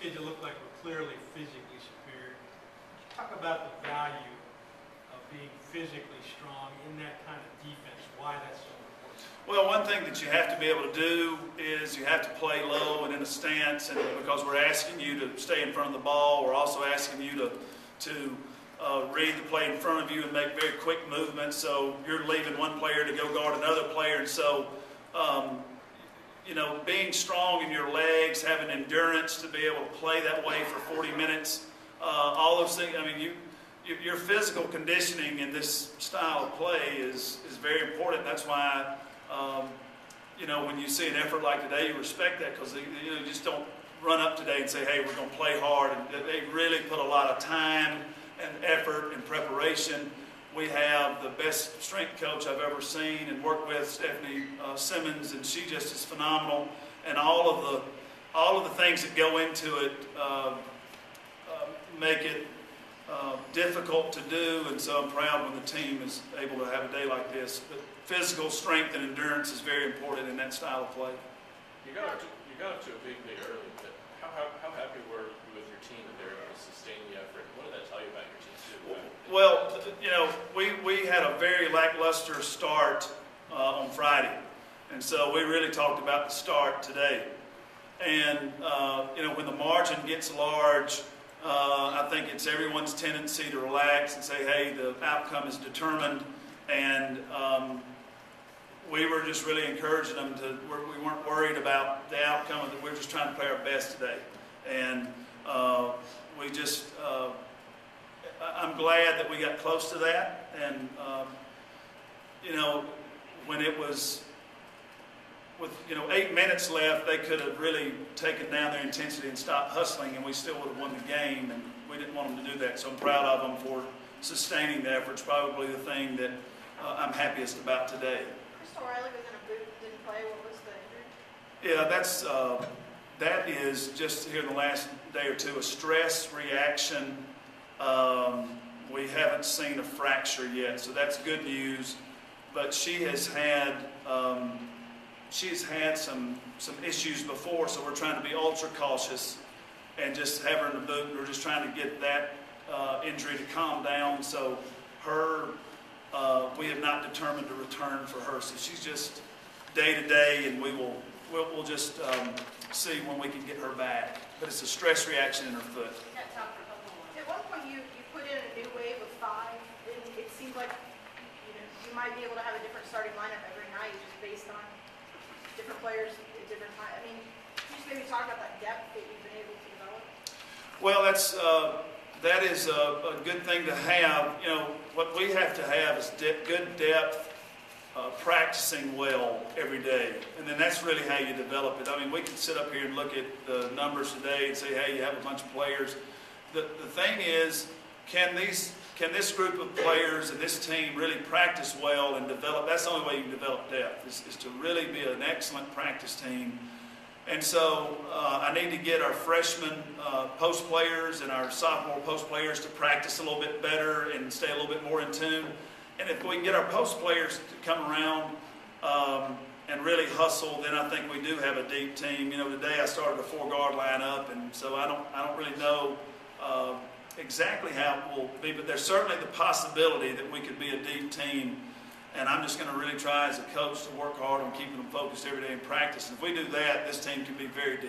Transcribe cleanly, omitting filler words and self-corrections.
kids that look like we're clearly physically superior. Talk about the value of being physically strong in that kind of defense, why that's so important. Well, one thing that you have to be able to do is you have to play low and in a stance, and because we're asking you to stay in front of the ball, we're also asking you to read the play in front of you and make very quick movements, so you're leaving one player to go guard another player. And so you know, being strong in your legs, having endurance to be able to play that way for 40 minutes, all those things. I mean, your physical conditioning in this style of play is very important. That's why, you know, when you see an effort like today, you respect that, because you just don't run up today and say, hey, we're going to play hard. And they really put a lot of time and effort and preparation. We have the best strength coach I've ever seen and worked with, Stephanie Simmons, and she just is phenomenal. And all of the things that go into it make it difficult to do. And so I'm proud when the team is able to have a day like this. But physical strength and endurance is very important in that style of play. You got up to a big lead early, but how happy were you with your team that they were able to sustain the effort? What did that tell you about your team too? Well, you know, we had a very lackluster start on Friday, and so we really talked about the start today. And you know, when the margin gets large, I think it's everyone's tendency to relax and say, hey, the outcome is determined. And we were just really encouraging them to, we weren't worried about the outcome, we were just trying to play our best today. And we just, I'm glad that we got close to that. And, you know, when it was with, 8 minutes left, they could have really taken down their intensity and stopped hustling, and we still would have won the game, and we didn't want them to do that. So I'm proud of them for sustaining the effort. It's probably the thing that I'm happiest about today. Chris O'Reilly was in a boot, didn't play. What was the injury? Yeah, that is just here in the last day or two, a stress reaction. We haven't seen a fracture yet, so that's good news. But she has had some issues before, so we're trying to be ultra cautious and just have her in the boot. We're just trying to get that injury to calm down. So we have not determined a return for her. So she's just day to day, and we'll just see when we can get her back. But it's a stress reaction in her foot. At one point, you put in a new wave of 5. It seemed like you might be able to have a different starting lineup every night, just based on different players at different times. I mean, can you just maybe talk about that depth that you've been able to develop? Well, that is a good thing to have. You know, what we have to have is good depth, practicing well every day, and then that's really how you develop it. I mean, we can sit up here and look at the numbers today and say, hey, you have a bunch of players. The thing is, can this group of players and this team really practice well and develop? That's the only way you can develop depth, is to really be an excellent practice team. And so I need to get our freshman post players and our sophomore post players to practice a little bit better and stay a little bit more in tune. And if we can get our post players to come around and really hustle, then I think we do have a deep team. You know, today I started a 4-guard lineup, and so I don't really know exactly how it will be, but there's certainly the possibility that we could be a deep team. And I'm just going to really try as a coach to work hard on keeping them focused every day in practice. And if we do that, this team can be very deep.